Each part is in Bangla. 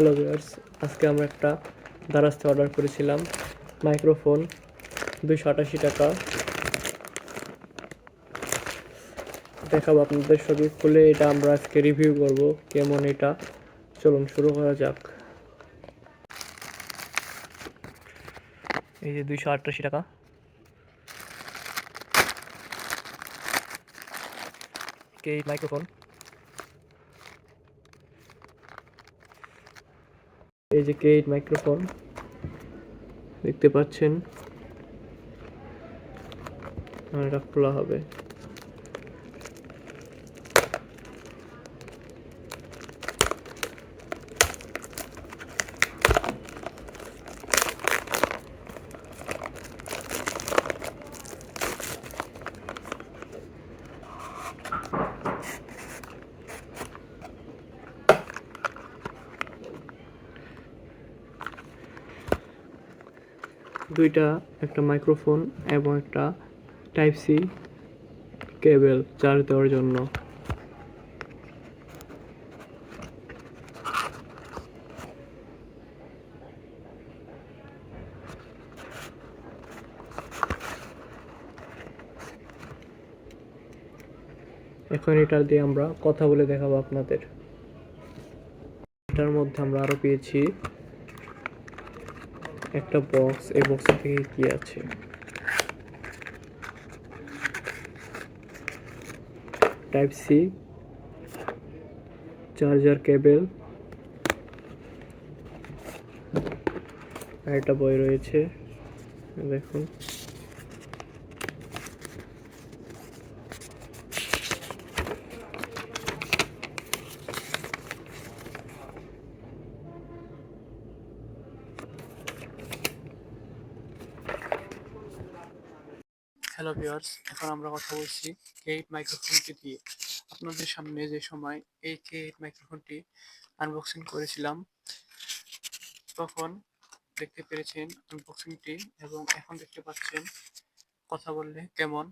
হ্যালো ভিউয়ার্স, আজকে আমরা একটা দারাজ থেকে অর্ডার করেছিলাম মাইক্রোফোন 288 টাকা। দেখাবো আপনাদের ছবি খুলে, এটা আমরা আজকে রিভিউ করব কেমন এটা। চলুন শুরু করা যাক। এই যে 288 টাকা, এই মাইক্রোফোন। এই যে কে মাইক্রোফোন দেখতে পাচ্ছেন, এটা খোলা হবে। দুইটা, একটা মাইক্রোফোন এবং একটা টাইপ সি কেবল চার্জ দেওয়ার জন্য। এখন এটা দিয়ে আমরা কথা বলে দেখাবো আপনাদের। এটার মধ্যে আমরা আরো পেয়েছি একটা বক্স। এই বক্সের থেকে কি আছে? টাইপ সি চার্জার কেবল আর একটা বই রয়েছে, দেখুন। হ্যালো ভিউয়ার্স, এখন আমরা কথা বলছি K8 মাইক্রোফোনটি দিয়ে। আপনাদের সামনে যে সময় এই K8 মাইক্রোফোনটি আনবক্সিং করেছিলাম, তখন দেখতে পেরেছেন আনবক্সিংটি, এবং এখন দেখতে পাচ্ছেন কথা বললে কেমন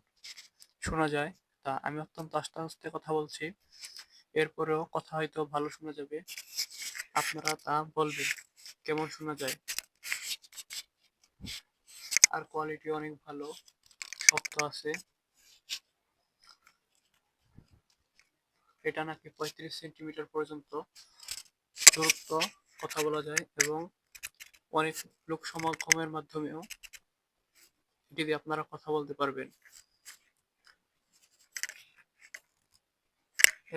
শোনা যায়। তা আমি অত্যন্ত আস্তে আস্তে কথা বলছি, এরপরেও কথা হয়তো ভালো শোনা যাবে। আপনারা তা বলবেন কেমন শোনা যায়। আর কোয়ালিটি অনেক ভালো, শক্ত আছে। এটা নাকি 35 সেন্টিমিটার পর্যন্ত দূরত্ব কথা বলা যায়, এবং অনেক লোক সমাগমের মাধ্যমেও এটি দিয়ে আপনারা কথা বলতে পারবেন।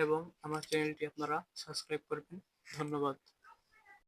এবং আমার চ্যানেলটি আপনারা সাবস্ক্রাইব করবেন। ধন্যবাদ।